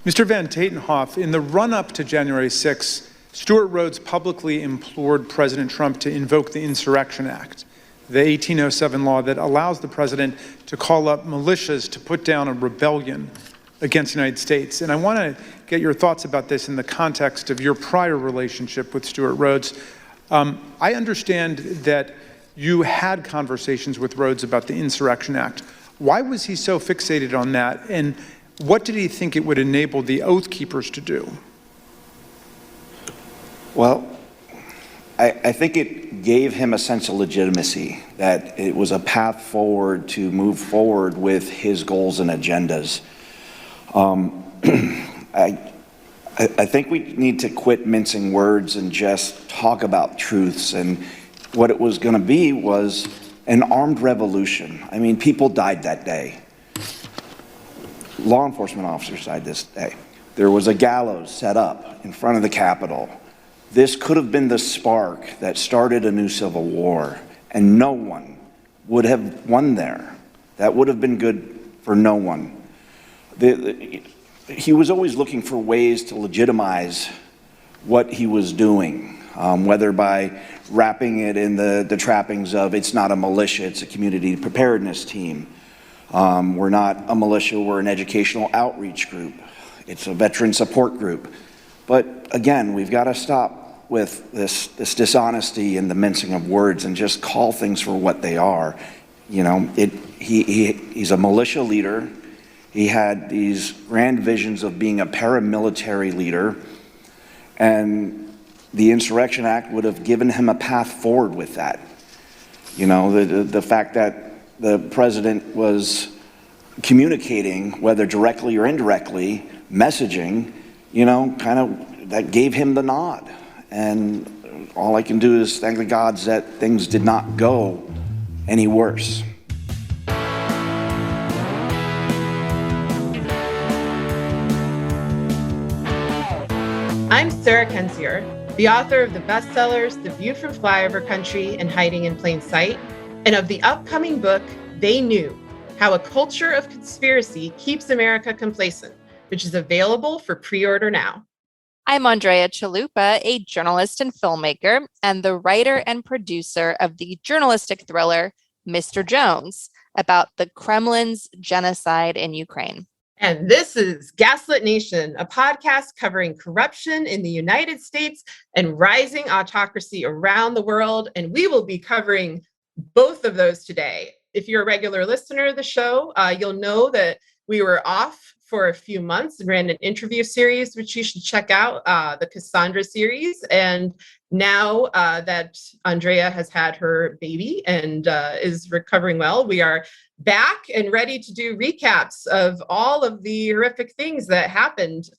Mr. Van Tatenhoff, in the run-up to January 6th, Stuart Rhodes publicly implored President Trump to invoke the Insurrection Act, the 1807 law that allows the president to call up militias to put down a rebellion against the United States. And I want to get your thoughts about this in the context of your prior relationship with Stuart Rhodes. I understand that you had conversations with Rhodes about the Insurrection Act. Why was he so fixated on that? And what did he think it would enable the Oath Keepers to do? Well, I think it gave him a sense of legitimacy, that it was a path forward to move forward with his goals and agendas. I think we need to quit mincing words and just talk about truths. And what it was going to be was an armed revolution. I mean, people died that day. Law enforcement officers died this day. There was a gallows set up in front of the Capitol. This could have been the spark that started a new civil war, and no one would have won there. That would have been good for no one. He was always looking for ways to legitimize what he was doing, whether by wrapping it in the trappings of it's not a militia, it's a community preparedness team. We're not a militia, we're an educational outreach group. It's a veteran support group. But again, we've got to stop with this dishonesty and the mincing of words and just call things for what they are. You know, he's a militia leader. He had these grand visions of being a paramilitary leader, and the Insurrection Act would have given him a path forward with that. You know, the fact that the president was communicating, whether directly or indirectly, messaging, you know, kind of that gave him the nod. And all I can do is thank the gods that things did not go any worse. I'm Sarah Kensier, the author of the bestsellers The View from Flyover Country and Hiding in Plain Sight, and of the upcoming book, They Knew, How a Culture of Conspiracy Keeps America Complacent, which is available for pre-order now. I'm Andrea Chalupa, a journalist and filmmaker, and the writer and producer of the journalistic thriller, Mr. Jones, about the Kremlin's genocide in Ukraine. And this is Gaslit Nation, a podcast covering corruption in the United States and rising autocracy around the world. And we will be covering both of those today. If you're a regular listener of the show, you'll know that we were off for a few months and ran an interview series, which you should check out, the Cassandra series. And now that Andrea has had her baby and is recovering well, we are back and ready to do recaps of all of the horrific things that happened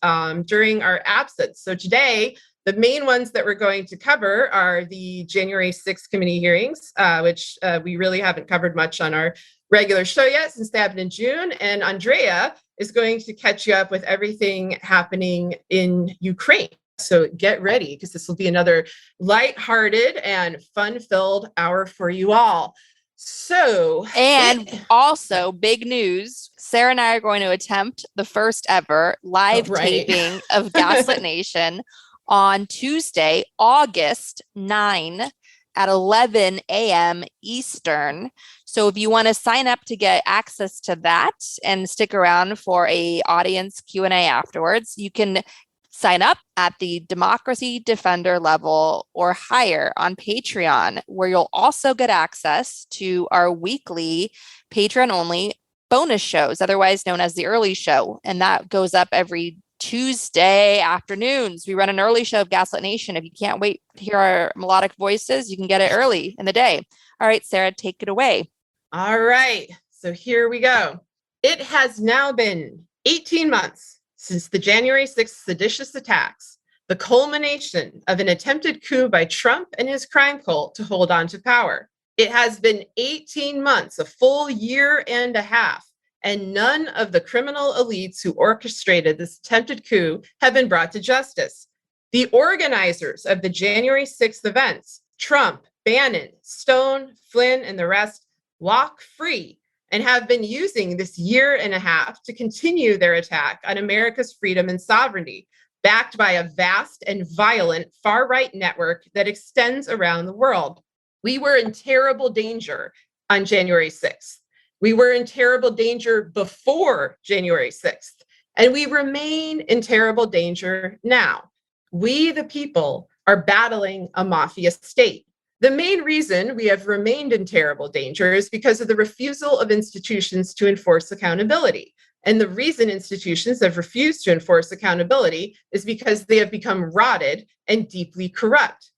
during our absence. So today, the main ones that we're going to cover are the January 6th committee hearings, which we really haven't covered much on our regular show yet since they happened in June. And Andrea is going to catch you up with everything happening in Ukraine. So get ready, because this will be another lighthearted and fun-filled hour for you all. So, and also big news, Sarah and I are going to attempt the first ever live taping of Gaslit Nation on Tuesday, August 9 at 11 a.m. Eastern. So if you want to sign up to get access to that and stick around for a audience Q&A afterwards, you can sign up at the Democracy Defender level or higher on Patreon, where you'll also get access to our weekly Patreon-only bonus shows, otherwise known as the early show. And that goes up every Tuesday afternoons. We run an early show of Gaslit Nation. If you can't wait to hear our melodic voices, you can get it early in the day. All right, Sarah, take it away. All right, so here we go. It has now been 18 months since the January 6th seditious attacks, the culmination of an attempted coup by Trump and his crime cult to hold on to power. It has been 18 months, a full year and a half, and none of the criminal elites who orchestrated this attempted coup have been brought to justice. The organizers of the January 6th events, Trump, Bannon, Stone, Flynn, and the rest, walk free, and have been using this year and a half to continue their attack on America's freedom and sovereignty, backed by a vast and violent far-right network that extends around the world. We were in terrible danger on January 6th. We were in terrible danger before January 6th, and we remain in terrible danger now. We, the people, are battling a mafia state. The main reason we have remained in terrible danger is because of the refusal of institutions to enforce accountability. And the reason institutions have refused to enforce accountability is because they have become rotted and deeply corrupt.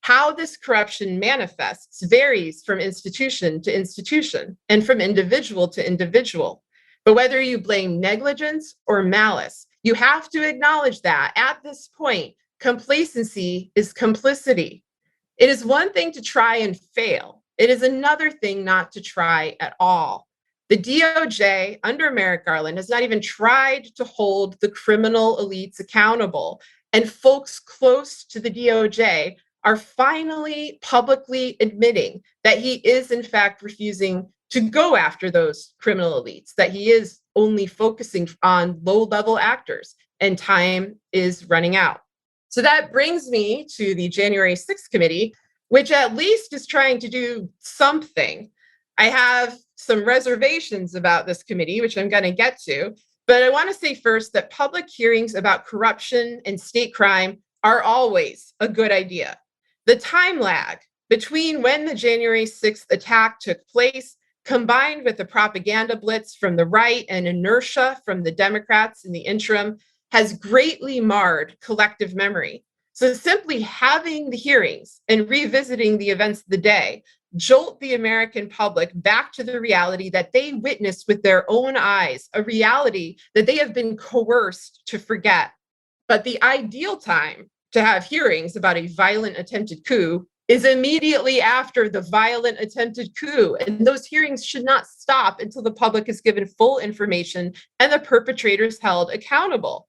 How this corruption manifests varies from institution to institution and from individual to individual. But whether you blame negligence or malice, you have to acknowledge that at this point, complacency is complicity. It is one thing to try and fail. It is another thing not to try at all. The DOJ under Merrick Garland has not even tried to hold the criminal elites accountable. And folks close to the DOJ are finally publicly admitting that he is in fact refusing to go after those criminal elites, that he is only focusing on low-level actors, and time is running out. So that brings me to the January 6th committee, which at least is trying to do something. I have some reservations about this committee, which I'm going to get to, but I want to say first that public hearings about corruption and state crime are always a good idea. The time lag between when the January 6th attack took place, combined with the propaganda blitz from the right and inertia from the Democrats in the interim, has greatly marred collective memory. So simply having the hearings and revisiting the events of the day jolt the American public back to the reality that they witnessed with their own eyes, a reality that they have been coerced to forget. But the ideal time to have hearings about a violent attempted coup is immediately after the violent attempted coup. And those hearings should not stop until the public is given full information and the perpetrators held accountable.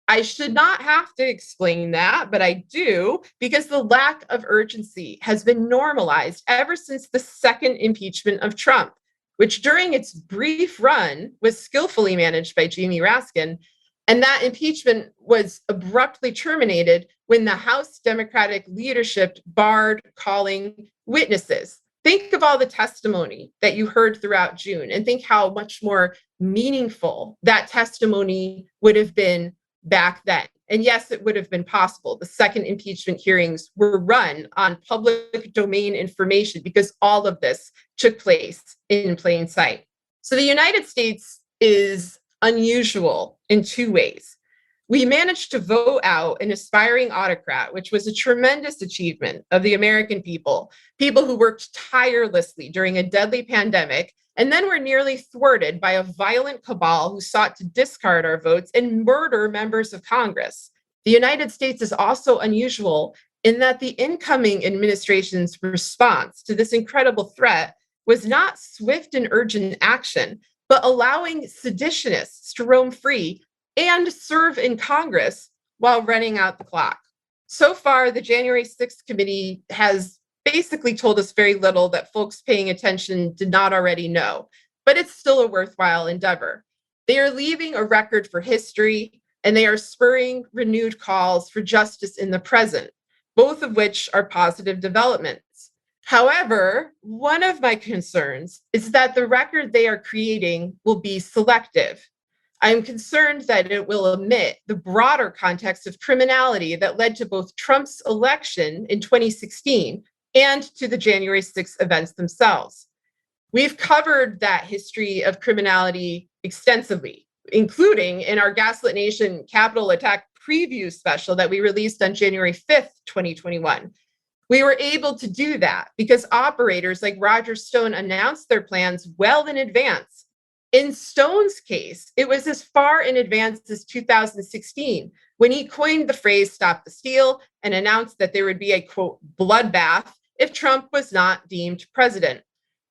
I should not have to explain that, but I do, because the lack of urgency has been normalized ever since the second impeachment of Trump, which during its brief run was skillfully managed by Jamie Raskin. And that impeachment was abruptly terminated when the House Democratic leadership barred calling witnesses. Think of all the testimony that you heard throughout June and think how much more meaningful that testimony would have been back then. And yes, it would have been possible. The second impeachment hearings were run on public domain information because all of this took place in plain sight. So the United States is unusual in two ways. We managed to vote out an aspiring autocrat, which was a tremendous achievement of the American people who worked tirelessly during a deadly pandemic, and then were nearly thwarted by a violent cabal who sought to discard our votes and murder members of Congress. The United States is also unusual in that the incoming administration's response to this incredible threat was not swift and urgent action, but allowing seditionists to roam free and serve in Congress while running out the clock. So far, the January 6th committee has basically told us very little that folks paying attention did not already know, but it's still a worthwhile endeavor. They are leaving a record for history, and they are spurring renewed calls for justice in the present, both of which are positive developments. However, one of my concerns is that the record they are creating will be selective. I'm concerned that it will omit the broader context of criminality that led to both Trump's election in 2016 and to the January 6th events themselves. We've covered that history of criminality extensively, including in our Gaslit Nation Capitol attack preview special that we released on January 5th, 2021. We were able to do that because operators like Roger Stone announced their plans well in advance. In Stone's case, it was as far in advance as 2016 when he coined the phrase "stop the steal" and announced that there would be a, quote, bloodbath if Trump was not deemed president.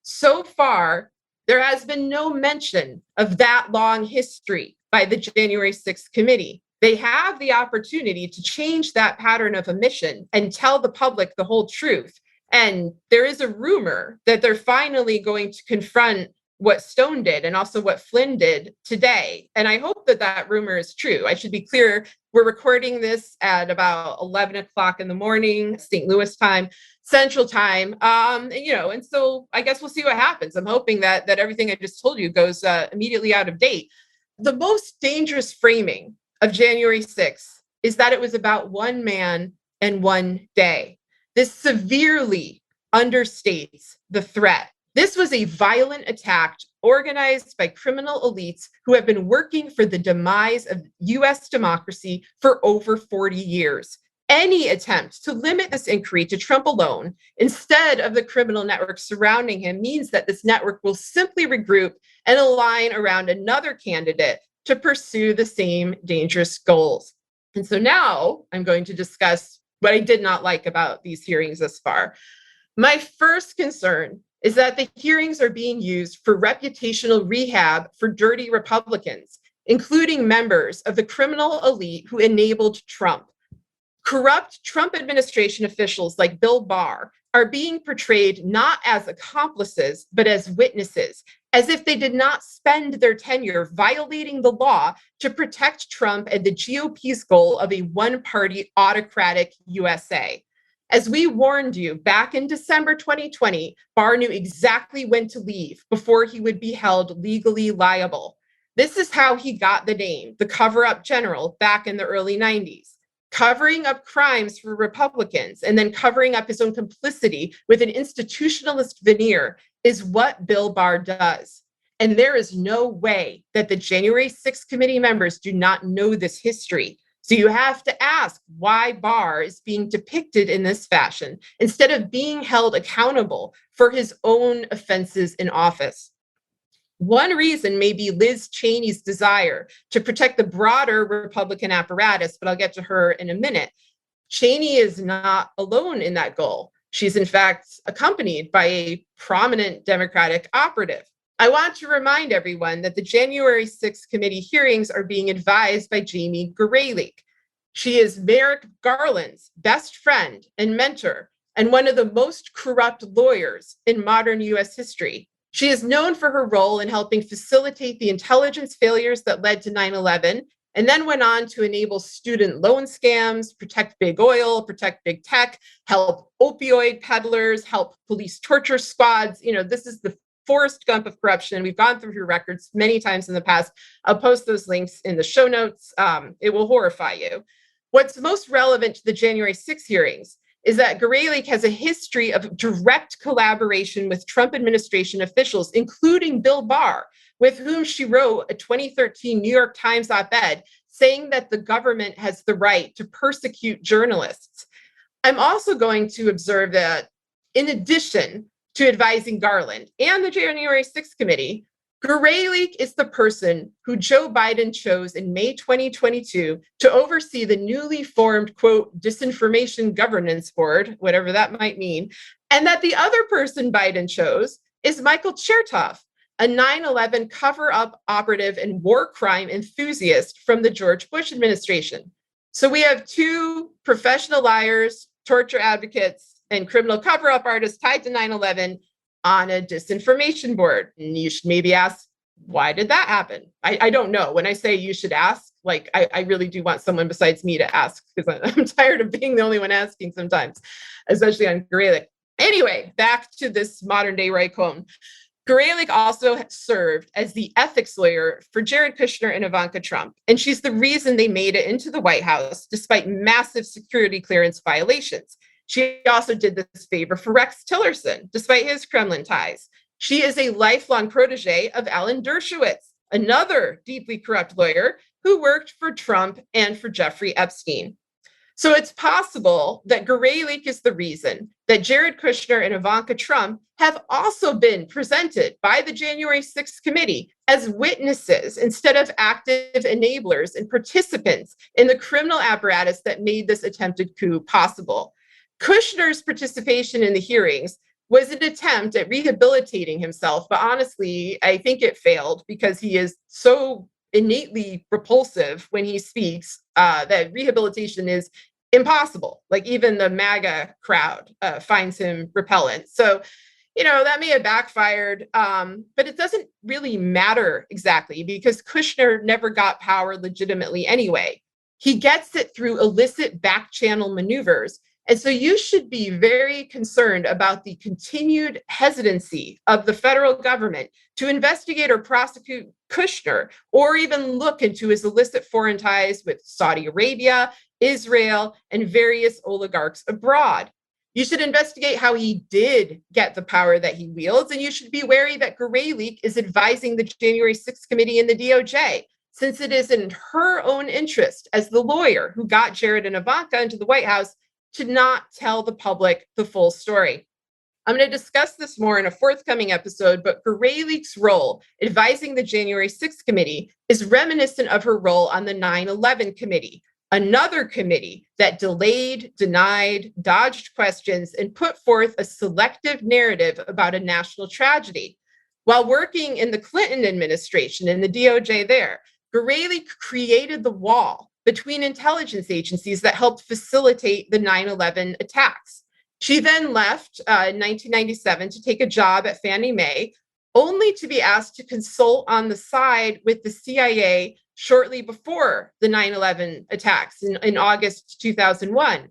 So far, there has been no mention of that long history by the January 6th committee. They have the opportunity to change that pattern of omission and tell the public the whole truth. And there is a rumor that they're finally going to confront what Stone did and also what Flynn did today. And I hope that that rumor is true. I should be clear, we're recording this at about 11 o'clock in the morning, St. Louis time, Central time. And so I guess we'll see what happens. I'm hoping that everything I just told you goes immediately out of date. The most dangerous framing of January 6th is that it was about one man and one day. This severely understates the threat. This was a violent attack organized by criminal elites who have been working for the demise of US democracy for over 40 years. Any attempt to limit this inquiry to Trump alone, instead of the criminal network surrounding him, means that this network will simply regroup and align around another candidate to pursue the same dangerous goals. And so now I'm going to discuss what I did not like about these hearings thus far. My first concern is that the hearings are being used for reputational rehab for dirty Republicans, including members of the criminal elite who enabled Trump. Corrupt Trump administration officials like Bill Barr are being portrayed not as accomplices, but as witnesses, as if they did not spend their tenure violating the law to protect Trump and the GOP's goal of a one-party autocratic USA. As we warned you back in December 2020, Barr knew exactly when to leave before he would be held legally liable. This is how he got the name, the cover-up general, back in the early 90s. Covering up crimes for Republicans and then covering up his own complicity with an institutionalist veneer is what Bill Barr does. And there is no way that the January 6th committee members do not know this history. So you have to ask why Barr is being depicted in this fashion instead of being held accountable for his own offenses in office. One reason may be Liz Cheney's desire to protect the broader Republican apparatus, but I'll get to her in a minute. Cheney is not alone in that goal. She's in fact accompanied by a prominent Democratic operative. I want to remind everyone that the January 6th committee hearings are being advised by Jamie Garland. She is Merrick Garland's best friend and mentor and one of the most corrupt lawyers in modern US history. She is known for her role in helping facilitate the intelligence failures that led to 9/11, and then went on to enable student loan scams, protect big oil, protect big tech, help opioid peddlers, help police torture squads. This is the Forrest Gump of corruption. We've gone through her records many times in the past. I'll post those links in the show notes. It will horrify you. What's most relevant to the January 6th hearings is that Garland has a history of direct collaboration with Trump administration officials, including Bill Barr, with whom she wrote a 2013 New York Times op-ed saying that the government has the right to persecute journalists. I'm also going to observe that in addition to advising Garland and the January 6th committee, Garland is the person who Joe Biden chose in May 2022 to oversee the newly formed, quote, disinformation governance board, whatever that might mean, and that the other person Biden chose is Michael Chertoff, a 9/11 cover-up operative and war crime enthusiast from the George Bush administration. So we have two professional liars, torture advocates, and criminal cover-up artists tied to 9/11 on a disinformation board. And you should maybe ask, why did that happen? I don't know. When I say you should ask, I really do want someone besides me to ask, because I'm tired of being the only one asking sometimes, especially on Garland. Anyway, back to this modern day Ray Cohn. Garland also served as the ethics lawyer for Jared Kushner and Ivanka Trump. And she's the reason they made it into the White House, despite massive security clearance violations. She also did this favor for Rex Tillerson, despite his Kremlin ties. She is a lifelong protege of Alan Dershowitz, another deeply corrupt lawyer who worked for Trump and for Jeffrey Epstein. So it's possible that Garland is the reason that Jared Kushner and Ivanka Trump have also been presented by the January 6th committee as witnesses instead of active enablers and participants in the criminal apparatus that made this attempted coup possible. Kushner's participation in the hearings was an attempt at rehabilitating himself, but honestly, I think it failed because he is so innately repulsive when he speaks that rehabilitation is impossible. Like even the MAGA crowd finds him repellent. So, that may have backfired, but it doesn't really matter exactly because Kushner never got power legitimately anyway. He gets it through illicit back channel maneuvers. And so you should be very concerned about the continued hesitancy of the federal government to investigate or prosecute Kushner or even look into his illicit foreign ties with Saudi Arabia, Israel, and various oligarchs abroad. You should investigate how he did get the power that he wields, and you should be wary that Garland is advising the January 6th committee in the DOJ, since it is in her own interest as the lawyer who got Jared and Ivanka into the White House to not tell the public the full story. I'm going to discuss this more in a forthcoming episode, but Garland's role advising the January 6th committee is reminiscent of her role on the 9/11 committee, another committee that delayed, denied, dodged questions, and put forth a selective narrative about a national tragedy. While working in the Clinton administration and the DOJ there, Garland created the wall between intelligence agencies that helped facilitate the 9/11 attacks. She then left in 1997 to take a job at Fannie Mae, only to be asked to consult on the side with the CIA shortly before the 9/11 attacks in August 2001.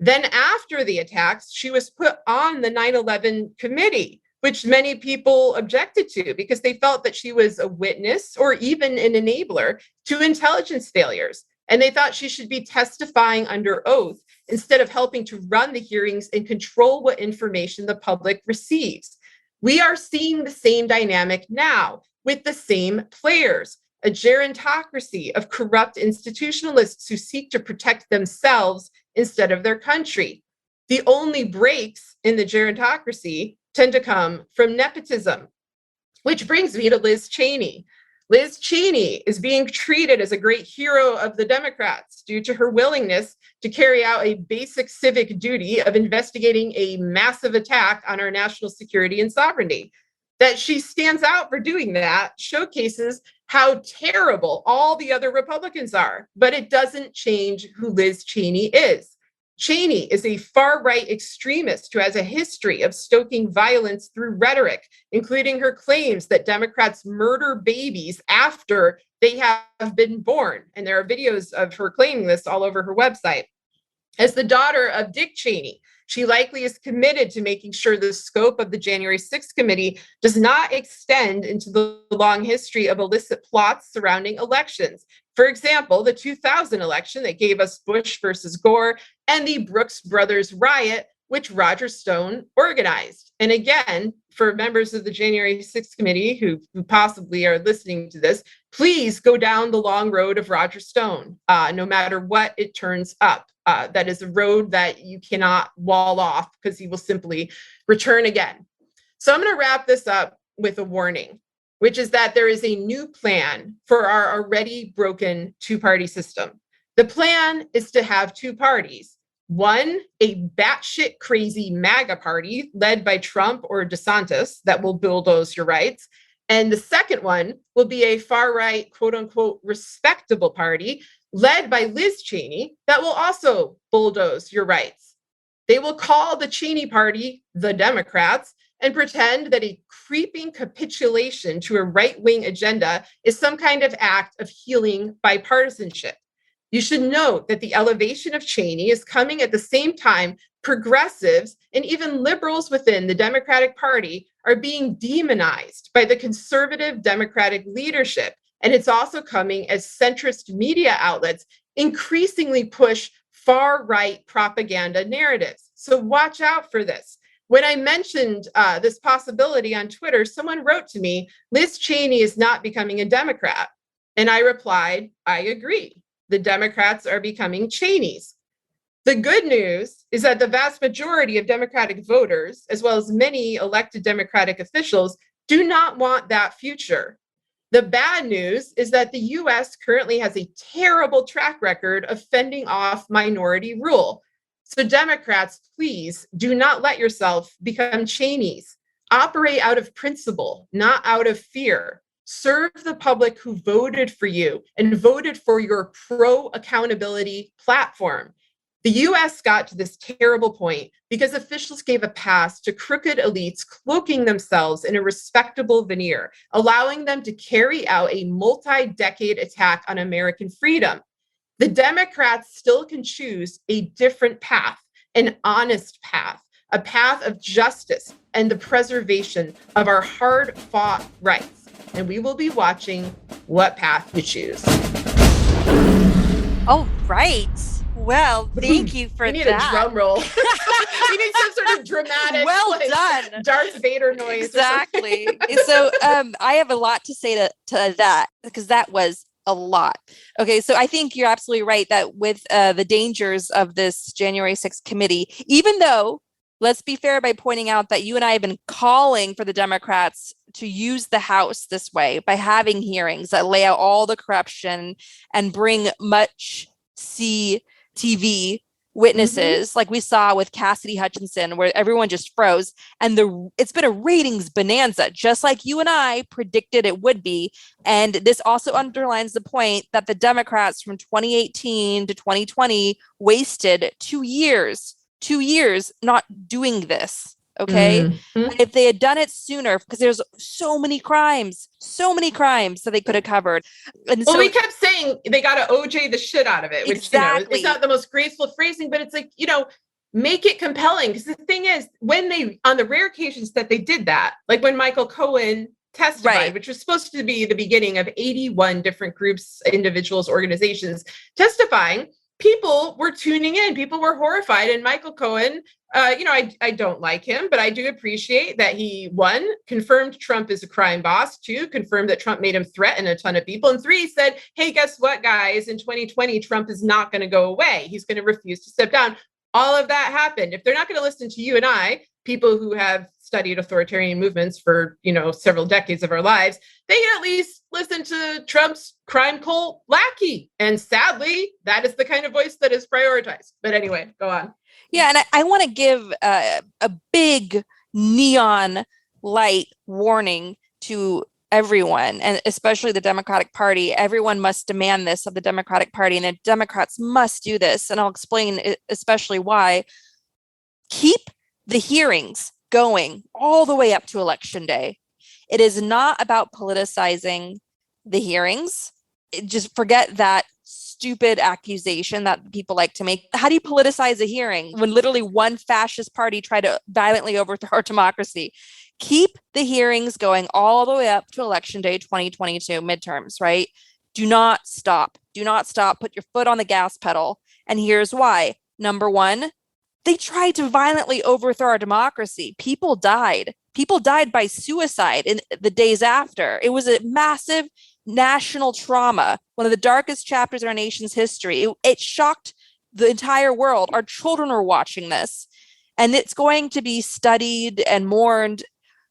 Then after the attacks, she was put on the 9/11 committee, which many people objected to because they felt that she was a witness or even an enabler to intelligence failures. And they thought she should be testifying under oath instead of helping to run the hearings and control what information the public receives. We are seeing the same dynamic now with the same players, a gerontocracy of corrupt institutionalists who seek to protect themselves instead of their country. The only breaks in the gerontocracy tend to come from nepotism, which brings me to Liz Cheney. Liz Cheney is being treated as a great hero of the Democrats due to her willingness to carry out a basic civic duty of investigating a massive attack on our national security and sovereignty. That she stands out for doing that showcases how terrible all the other Republicans are, but it doesn't change who Liz Cheney is. Cheney is a far-right extremist who has a history of stoking violence through rhetoric, including her claims that Democrats murder babies after they have been born. And there are videos of her claiming this all over her website. As the daughter of Dick Cheney, she likely is committed to making sure the scope of the January 6th committee does not extend into the long history of illicit plots surrounding elections. For example, the 2000 election that gave us Bush versus Gore and the Brooks Brothers riot, which Roger Stone organized. And again, for members of the January 6th committee who possibly are listening to this, please go down the long road of Roger Stone, no matter what it turns up. That is a road that you cannot wall off because he will simply return again. So I'm going to wrap this up with a warning, which is that there is a new plan for our already broken two-party system. The plan is to have two parties. One, a batshit crazy MAGA party led by Trump or DeSantis that will bulldoze your rights. And the second one will be a far-right, quote unquote, respectable party led by Liz Cheney that will also bulldoze your rights. They will call the Cheney party the Democrats and pretend that a creeping capitulation to a right-wing agenda is some kind of act of healing bipartisanship. You should note that the elevation of Cheney is coming at the same time progressives and even liberals within the Democratic Party are being demonized by the conservative Democratic leadership. And it's also coming as centrist media outlets increasingly push far-right propaganda narratives. So watch out for this. When I mentioned this possibility on Twitter, someone wrote to me, Liz Cheney is not becoming a Democrat. And I replied, I agree. The Democrats are becoming Cheneys. The good news is that the vast majority of Democratic voters, as well as many elected Democratic officials, do not want that future. The bad news is that the US currently has a terrible track record of fending off minority rule. So Democrats, please do not let yourself become Cheneys. Operate out of principle, not out of fear. Serve the public who voted for you and voted for your pro-accountability platform. The US got to this terrible point because officials gave a pass to crooked elites cloaking themselves in a respectable veneer, allowing them to carry out a multi-decade attack on American freedom. The Democrats still can choose a different path, an honest path, a path of justice and the preservation of our hard-fought rights. And we will be watching what path we choose. All right. Well, thank you for that. We need a drum roll. We need some sort of dramatic, done, Darth Vader noise. Exactly. So I have a lot to say to that, because that was a lot. Okay, so I think you're absolutely right that with the dangers of this January 6th committee, even though, let's be fair by pointing out that you and I have been calling for the Democrats to use the House this way by having hearings that lay out all the corruption and bring much CTV witnesses, like we saw with Cassidy Hutchinson, where everyone just froze. And it's been a ratings bonanza, just like you and I predicted it would be. And this also underlines the point that the Democrats from 2018 to 2020 wasted 2 years not doing this. Okay. Mm-hmm. If they had done it sooner, because there's so many crimes that they could have covered. And well, we kept saying they got to OJ the shit out of it, which, exactly. It's not the most graceful phrasing, but it's like, make it compelling. Because the thing is, when on the rare occasions that they did that, like when Michael Cohen testified, right, which was supposed to be the beginning of 81 different groups, individuals, organizations testifying, people were tuning in. People were horrified. And Michael Cohen, I don't like him, but I do appreciate that he, 1, confirmed Trump is a crime boss, 2, confirmed that Trump made him threaten a ton of people, and 3, said, hey, guess what, guys? In 2020, Trump is not going to go away. He's going to refuse to step down. All of that happened. If they're not going to listen to you and I, people who have studied authoritarian movements for, several decades of our lives, they can at least listen to Trump's crime cult lackey. And sadly, that is the kind of voice that is prioritized. But anyway, go on. Yeah, and I want to give a big neon light warning to everyone, and especially the Democratic Party. Everyone must demand this of the Democratic Party, and the Democrats must do this. And I'll explain especially why. Keep the hearings going all the way up to Election Day. It is not about politicizing the hearings. Just forget that stupid accusation that people like to make. How do you politicize a hearing when literally one fascist party tried to violently overthrow our democracy? Keep the hearings going all the way up to Election Day 2022 midterms, right? Do not stop. Do not stop. Put your foot on the gas pedal. And here's why. Number 1, they tried to violently overthrow our democracy. People died. People died by suicide in the days after. It was a massive national trauma, one of the darkest chapters in our nation's history. It shocked the entire world. Our children are watching this, and it's going to be studied and mourned,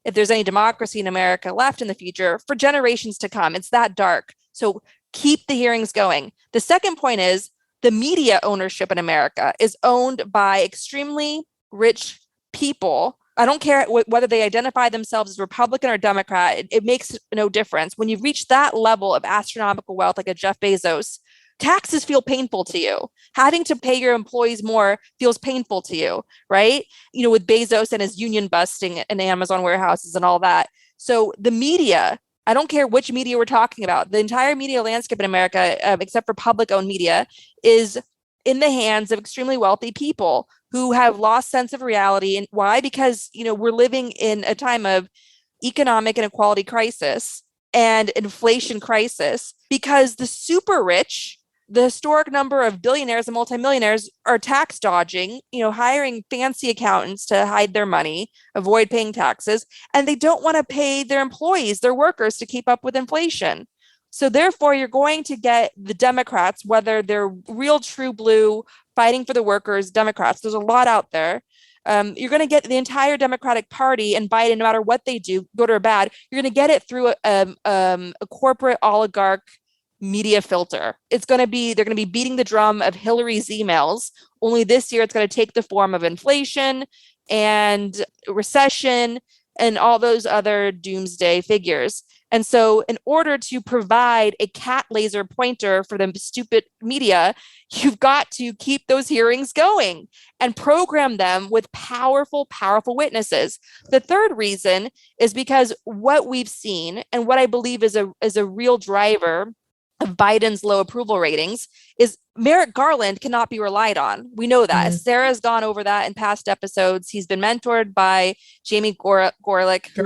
if there's any democracy in America left in the future, for generations to come. It's that dark. So keep the hearings going. The second point is the media ownership in America is owned by extremely rich people. I don't care whether they identify themselves as Republican or Democrat. It makes no difference. When you reach that level of astronomical wealth, like a Jeff Bezos, taxes feel painful to you. Having to pay your employees more feels painful to you, right? With Bezos and his union busting in Amazon warehouses and all that. So the media, I don't care which media we're talking about, the entire media landscape in America, except for public-owned media, is in the hands of extremely wealthy people who have lost sense of reality. And why? Because, we're living in a time of economic inequality crisis and inflation crisis, because the super rich, the historic number of billionaires and multimillionaires, are tax dodging, hiring fancy accountants to hide their money, avoid paying taxes, and they don't want to pay their employees, their workers, to keep up with inflation. So therefore, you're going to get the Democrats, whether they're real true blue, fighting for the workers, Democrats, there's a lot out there. You're going to get the entire Democratic Party and Biden, no matter what they do, good or bad, you're going to get it through a corporate oligarch media filter. They're going to be beating the drum of Hillary's emails. Only this year, it's going to take the form of inflation and recession and all those other doomsday figures. And so in order to provide a cat laser pointer for the stupid media, you've got to keep those hearings going and program them with powerful, powerful witnesses. The third reason is because what we've seen and what I believe is a real driver of Biden's low approval ratings is Merrick Garland cannot be relied on. We know that. Sarah's gone over that in past episodes. He's been mentored by Jamie Gorelick.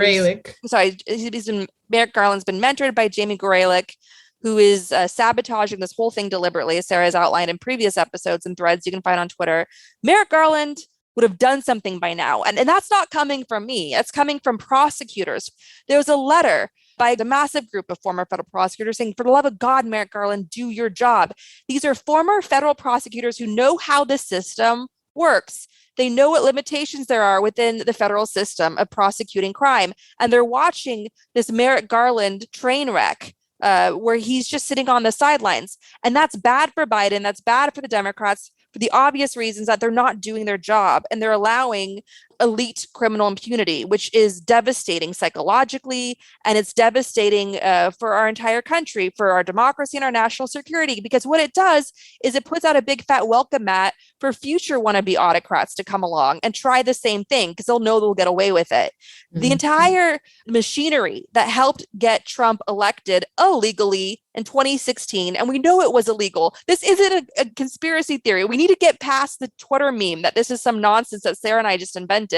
Merrick Garland's been mentored by Jamie Gorelick, who is sabotaging this whole thing deliberately, as Sarah has outlined in previous episodes and threads you can find on Twitter. Merrick Garland would have done something by now. And that's not coming from me. It's coming from prosecutors. There was a letter by the massive group of former federal prosecutors saying, for the love of God, Merrick Garland, do your job. These are former federal prosecutors who know how the system works. They know what limitations there are within the federal system of prosecuting crime. And they're watching this Merrick Garland train wreck where he's just sitting on the sidelines. And that's bad for Biden. That's bad for the Democrats for the obvious reasons that they're not doing their job and they're allowing elite criminal impunity, which is devastating psychologically, and it's devastating for our entire country, for our democracy and our national security, because what it does is it puts out a big fat welcome mat for future wannabe autocrats to come along and try the same thing because they'll know they'll get away with it. The entire machinery that helped get Trump elected illegally in 2016, and we know it was illegal. This isn't a conspiracy theory. We need to get past the Twitter meme that this is some nonsense that Sarah and I just invented.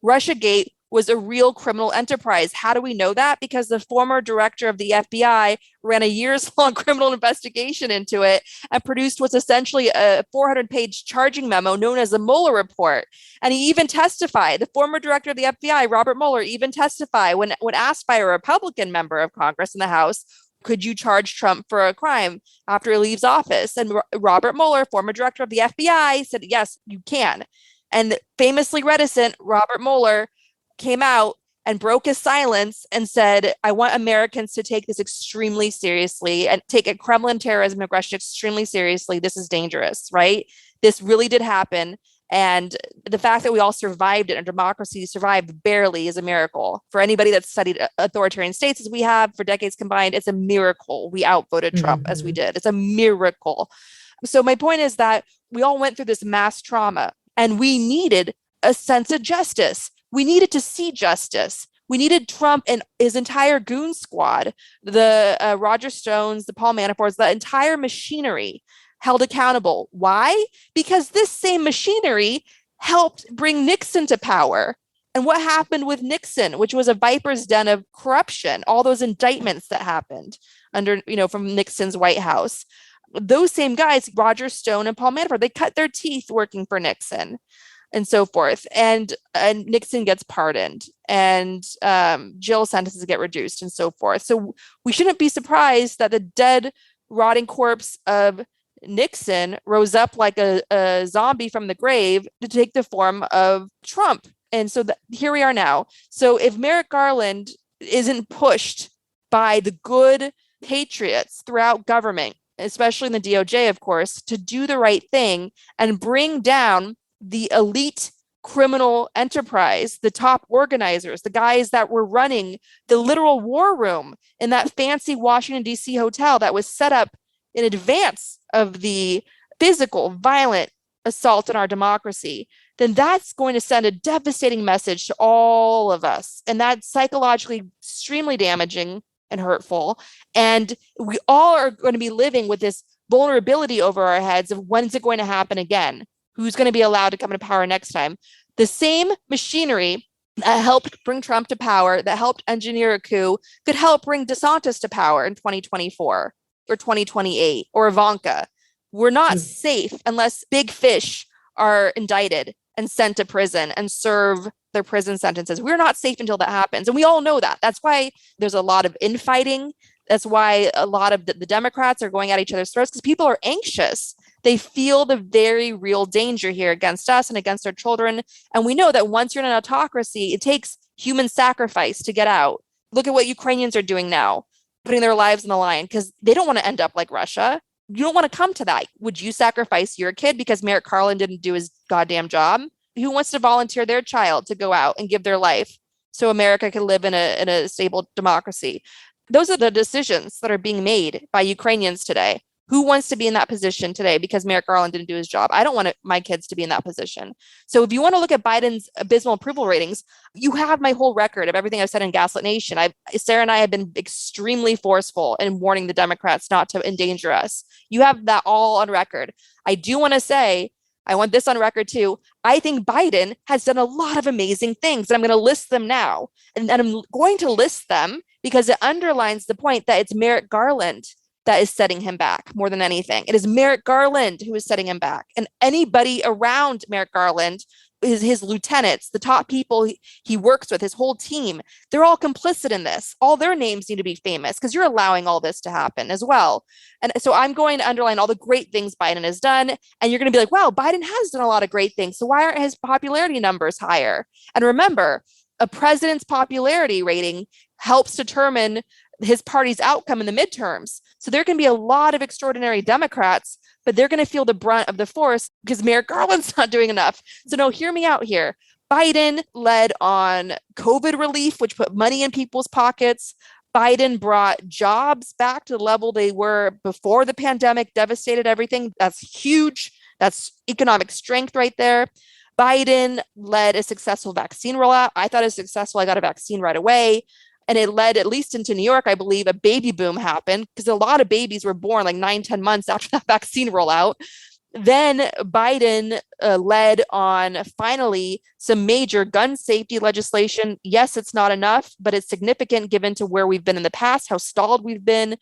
Russiagate was a real criminal enterprise. How do we know that? Because the former director of the FBI ran a years-long criminal investigation into it and produced what's essentially a 400-page charging memo known as the Mueller report. And he even testified. The former director of the FBI, Robert Mueller, even testified when asked by a Republican member of Congress in the House, could you charge Trump for a crime after he leaves office? And Robert Mueller, former director of the FBI, said, yes, you can. And famously reticent, Robert Mueller came out and broke his silence and said, I want Americans to take this extremely seriously and take a Kremlin terrorism aggression extremely seriously. This is dangerous, right? This really did happen. And the fact that we all survived it and democracy survived barely is a miracle. For anybody that's studied authoritarian states as we have for decades combined, it's a miracle we outvoted Trump as we did. It's a miracle. So my point is that we all went through this mass trauma and we needed a sense of justice. We needed to see justice. We needed Trump and his entire goon squad, the Roger Stones, the Paul Manaforts, the entire machinery held accountable. Why? Because this same machinery helped bring Nixon to power. And what happened with Nixon, which was a viper's den of corruption, all those indictments that happened under, from Nixon's White House. Those same guys, Roger Stone and Paul Manafort, they cut their teeth working for Nixon and so forth. And Nixon gets pardoned and jail sentences get reduced and so forth. So we shouldn't be surprised that the dead, rotting corpse of Nixon rose up like a zombie from the grave to take the form of Trump. And so here we are now. So if Merrick Garland isn't pushed by the good patriots throughout government, especially in the DOJ, of course, to do the right thing and bring down the elite criminal enterprise, the top organizers, the guys that were running the literal war room in that fancy Washington, D.C. hotel that was set up in advance of the physical, violent assault on our democracy, then that's going to send a devastating message to all of us. And that's psychologically extremely damaging and hurtful. And we all are going to be living with this vulnerability over our heads of when's it going to happen again? Who's going to be allowed to come into power next time? The same machinery that helped bring Trump to power, that helped engineer a coup, could help bring DeSantis to power in 2024 or 2028 or Ivanka. We're not safe unless big fish are indicted and sent to prison and serve their prison sentences. We're not safe until that happens. And we all know that. That's why there's a lot of infighting. That's why a lot of the Democrats are going at each other's throats because people are anxious. They feel the very real danger here against us and against our children. And we know that once you're in an autocracy, it takes human sacrifice to get out. Look at what Ukrainians are doing now, putting their lives on the line because they don't want to end up like Russia. You don't want to come to that. Would you sacrifice your kid because Merrick Garland didn't do his goddamn job? Who wants to volunteer their child to go out and give their life so America can live in a stable democracy? Those are the decisions that are being made by Ukrainians today. Who wants to be in that position today because Merrick Garland didn't do his job? I don't want my kids to be in that position. So if you want to look at Biden's abysmal approval ratings, you have my whole record of everything I've said in Gaslit Nation. Sarah and I have been extremely forceful in warning the Democrats not to endanger us. You have that all on record. I do want to say, I want this on record too. I think Biden has done a lot of amazing things, and I'm going to list them now. And I'm going to list them because it underlines the point that it's Merrick Garland that is setting him back more than anything. It is Merrick Garland who is setting him back. And anybody around Merrick Garland, his lieutenants, the top people he works with, his whole team, they're all complicit in this. All their names need to be famous because you're allowing all this to happen as well. And so I'm going to underline all the great things Biden has done. And you're going to be like, wow, Biden has done a lot of great things. So why aren't his popularity numbers higher? And remember, a president's popularity rating helps determine his party's outcome in the midterms. So there can be a lot of extraordinary Democrats, but they're going to feel the brunt of the force because Merrick Garland's not doing enough. So no, hear me out here. Biden led on COVID relief, which put money in people's pockets. Biden brought jobs back to the level they were before the pandemic devastated everything. That's huge. That's economic strength right there. Biden led a successful vaccine rollout. I thought it was successful. I got a vaccine right away. And it led, at least into New York, I believe, a baby boom happened because a lot of babies were born like 9-10 months after that vaccine rollout. Then Biden led on finally some major gun safety legislation. Yes, it's not enough, but it's significant given to where we've been in the past, how stalled we've been.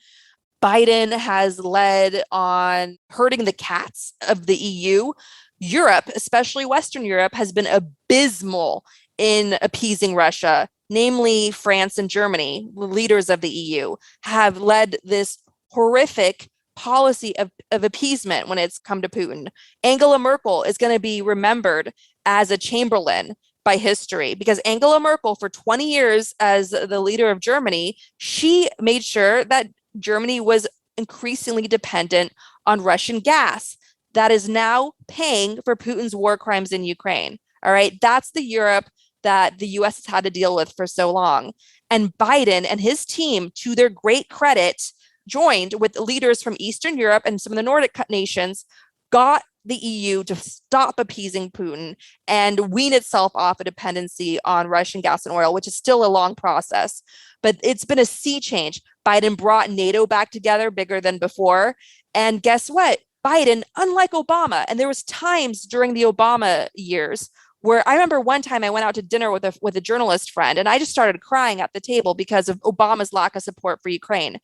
Biden has led on hurting the cats of the EU. Europe, especially Western Europe, has been abysmal in appeasing Russia. Namely, France and Germany, the leaders of the EU, have led this horrific policy of appeasement when it's come to Putin. Angela Merkel is going to be remembered as a Chamberlain by history because Angela Merkel, for 20 years as the leader of Germany, she made sure that Germany was increasingly dependent on Russian gas that is now paying for Putin's war crimes in Ukraine. All right, that's the Europe that the US has had to deal with for so long. And Biden and his team, to their great credit, joined with leaders from Eastern Europe and some of the Nordic nations, got the EU to stop appeasing Putin and wean itself off a dependency on Russian gas and oil, which is still a long process. But it's been a sea change. Biden brought NATO back together bigger than before. And guess what? Biden, unlike Obama, and there was times during the Obama years where I remember one time I went out to dinner with a journalist friend, and I just started crying at the table because of Obama's lack of support for Ukraine.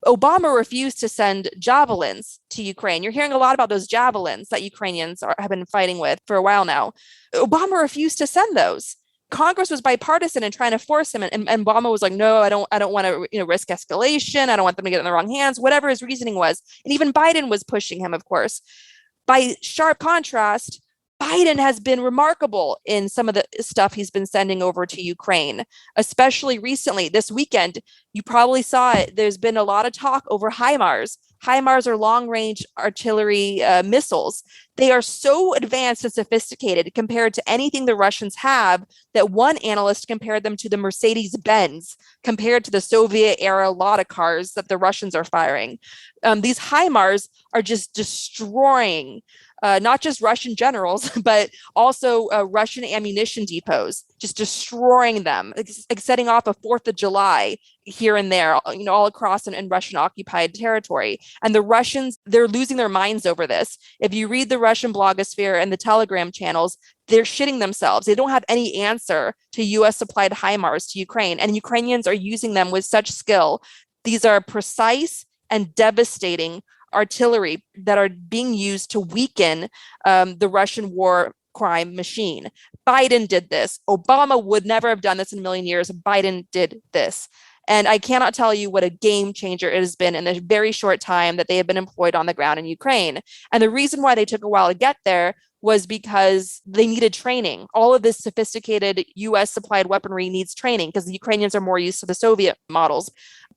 Obama refused to send javelins to Ukraine. You're hearing a lot about those javelins that Ukrainians have been fighting with for a while now. Obama refused to send those. Congress was bipartisan and trying to force him, and Obama was like, "No, I don't want to, risk escalation. I don't want them to get in the wrong hands." Whatever his reasoning was, and even Biden was pushing him, of course. By sharp contrast, Biden has been remarkable in some of the stuff he's been sending over to Ukraine, especially recently. This weekend, you probably saw it. There's been a lot of talk over HIMARS. HIMARS are long-range artillery missiles. They are so advanced and sophisticated compared to anything the Russians have that one analyst compared them to the Mercedes-Benz compared to the Soviet-era Lada cars that the Russians are firing. These HIMARS are just destroying not just Russian generals, but also Russian ammunition depots, just destroying them, like setting off a 4th of July here and there, all across in Russian occupied territory. And the Russians, they're losing their minds over this. If you read the Russian blogosphere and the Telegram channels, they're shitting themselves. They don't have any answer to US supplied HIMARS to Ukraine, and Ukrainians are using them with such skill. These are precise and devastating artillery that are being used to weaken the Russian war crime machine. Biden did this. Obama would never have done this in a million years. Biden did this. And I cannot tell you what a game changer it has been in the very short time that they have been employed on the ground in Ukraine. And the reason why they took a while to get there was because they needed training. All of this sophisticated US supplied weaponry needs training because the Ukrainians are more used to the Soviet models.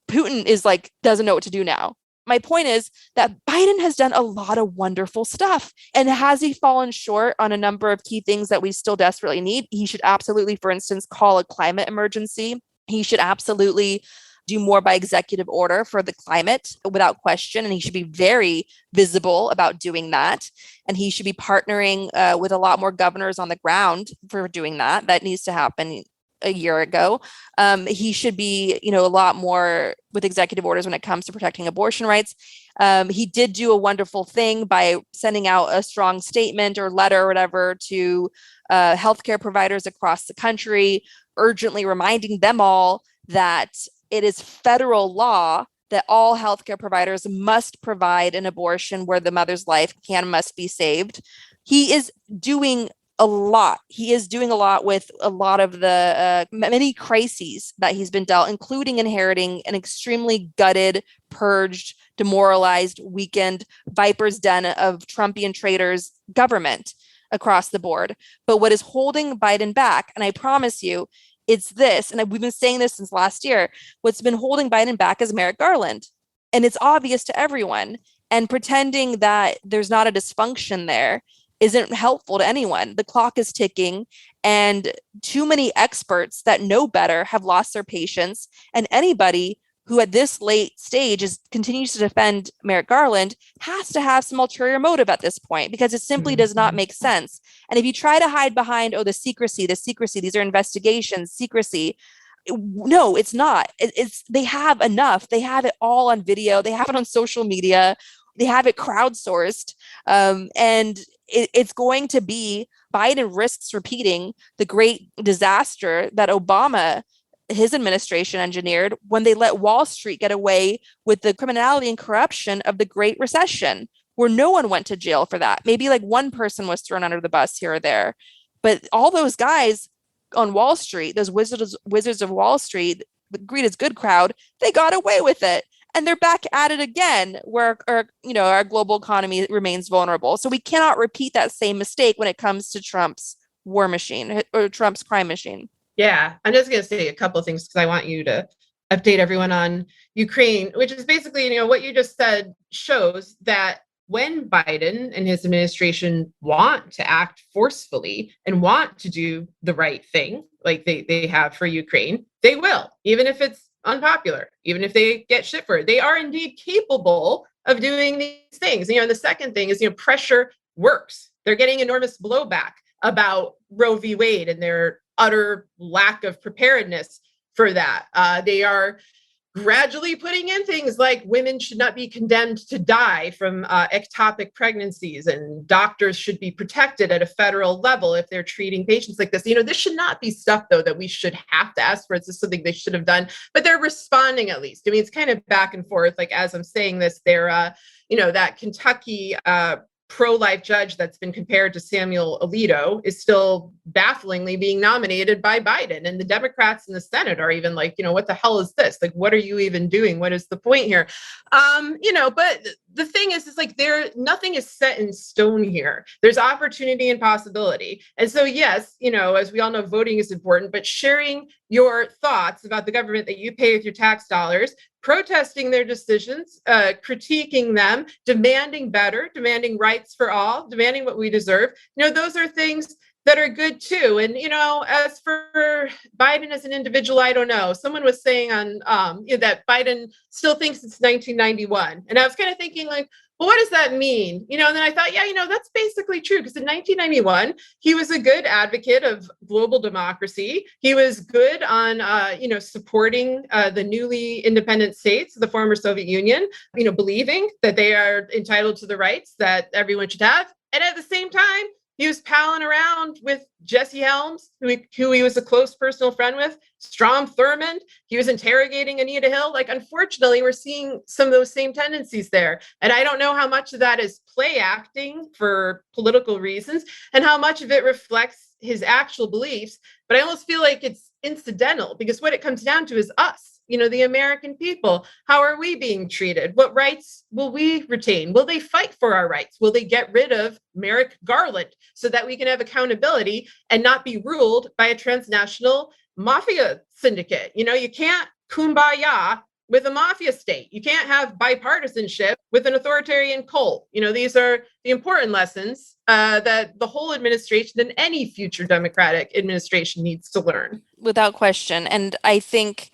Putin doesn't know what to do now. My point is that Biden has done a lot of wonderful stuff. And has he fallen short on a number of key things that we still desperately need? He should absolutely, for instance, call a climate emergency. He should absolutely do more by executive order for the climate without question. And he should be very visible about doing that. And he should be partnering with a lot more governors on the ground for doing that. That needs to happen a year ago. He should be, a lot more with executive orders when it comes to protecting abortion rights. He did do a wonderful thing by sending out a strong statement or letter or whatever to healthcare providers across the country, urgently reminding them all that it is federal law that all healthcare providers must provide an abortion where the mother's life must be saved. He is doing a lot. He is doing a lot with a lot of the many crises that he's been dealt, including inheriting an extremely gutted, purged, demoralized, weakened, viper's den of Trumpian traitors government across the board. But what is holding Biden back, and I promise you, it's this, and we've been saying this since last year, what's been holding Biden back is Merrick Garland. And it's obvious to everyone. And pretending that there's not a dysfunction there isn't helpful to anyone. The clock is ticking, and too many experts that know better have lost their patience. And anybody who at this late stage continues to defend Merrick Garland has to have some ulterior motive at this point, because it simply does not make sense. And if you try to hide behind, the secrecy, these are investigations, secrecy. No, it's not. They have enough. They have it all on video. They have it on social media. They have it crowdsourced. And it's going to be, Biden risks repeating the great disaster that Obama, his administration, engineered when they let Wall Street get away with the criminality and corruption of the Great Recession, where no one went to jail for that. Maybe like one person was thrown under the bus here or there. But all those guys on Wall Street, those wizards of Wall Street, the greed is good crowd, they got away with it. And they're back at it again, where our global economy remains vulnerable. So we cannot repeat that same mistake when it comes to Trump's war machine or Trump's crime machine. Yeah, I'm just going to say a couple of things because I want you to update everyone on Ukraine, which is basically, what you just said shows that when Biden and his administration want to act forcefully and want to do the right thing, like they have for Ukraine, they will, even if it's unpopular, even if they get shit for it. They are indeed capable of doing these things. And the second thing is, pressure works. They're getting enormous blowback about Roe v. Wade and their utter lack of preparedness for that. They are gradually putting in things like women should not be condemned to die from ectopic pregnancies, and doctors should be protected at a federal level if they're treating patients like this. This should not be stuff, though, that we should have to ask for. It's just something they should have done, but they're responding at least. It's kind of back and forth. Like, as I'm saying this, they're, that Kentucky pro-life judge that's been compared to Samuel Alito is still bafflingly being nominated by Biden. And the Democrats in the Senate are even like, what the hell is this? Like, what are you even doing? What is the point here? But the thing is like nothing is set in stone here. There's opportunity and possibility. And so, yes, as we all know, voting is important, but sharing your thoughts about the government that you pay with your tax dollars, protesting their decisions, critiquing them, demanding better, demanding rights for all, demanding what we deserve. Those are things that are good too. And, as for Biden as an individual, I don't know. Someone was saying on that Biden still thinks it's 1991. And I was kind of thinking like, well, what does that mean? And then I thought, that's basically true. Because in 1991, he was a good advocate of global democracy. He was good on, supporting the newly independent states of the former Soviet Union, believing that they are entitled to the rights that everyone should have. And at the same time, he was palling around with Jesse Helms, who he was a close personal friend with, Strom Thurmond. He was interrogating Anita Hill. Like, unfortunately, we're seeing some of those same tendencies there. And I don't know how much of that is play acting for political reasons and how much of it reflects his actual beliefs. But I almost feel like it's incidental, because what it comes down to is us. The American people. How are we being treated? What rights will we retain? Will they fight for our rights? Will they get rid of Merrick Garland so that we can have accountability and not be ruled by a transnational mafia syndicate? You can't kumbaya with a mafia state. You can't have bipartisanship with an authoritarian cult. These are the important lessons that the whole administration and any future Democratic administration needs to learn. Without question. And I think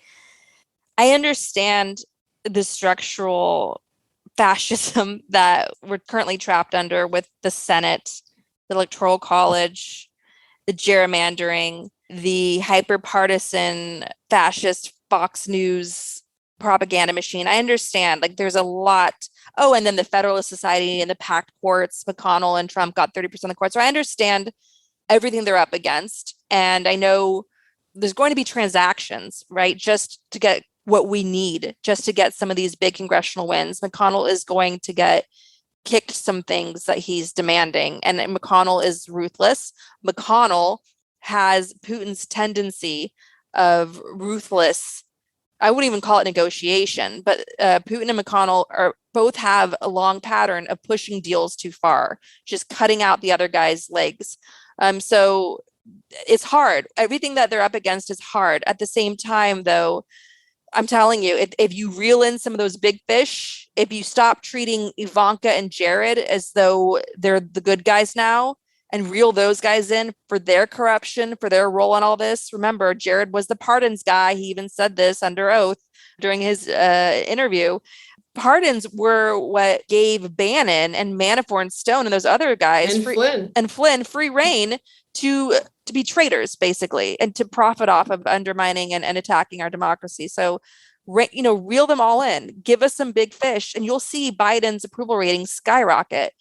I understand the structural fascism that we're currently trapped under with the Senate, the Electoral College, the gerrymandering, the hyper-partisan fascist Fox News propaganda machine. I understand, like, there's a lot. Oh, and then the Federalist Society and the packed courts, McConnell and Trump got 30% of the courts. So I understand everything they're up against. And I know there's going to be transactions, right? Just to get what we need, just to get some of these big congressional wins. McConnell is going to get kicked some things that he's demanding. And McConnell is ruthless. McConnell has Putin's tendency of ruthless, I wouldn't even call it negotiation, but Putin and McConnell both have a long pattern of pushing deals too far, just cutting out the other guy's legs. So it's hard. Everything that they're up against is hard. At the same time, though, I'm telling you, if you reel in some of those big fish, if you stop treating Ivanka and Jared as though they're the good guys now and reel those guys in for their corruption, for their role in all this. Remember, Jared was the pardons guy. He even said this under oath during his interview. Pardons were what gave Bannon and Manafort and Stone and those other guys and Flynn free reign to be traitors, basically, and to profit off of undermining and attacking our democracy. So, reel them all in, give us some big fish, and you'll see Biden's approval rating skyrocket.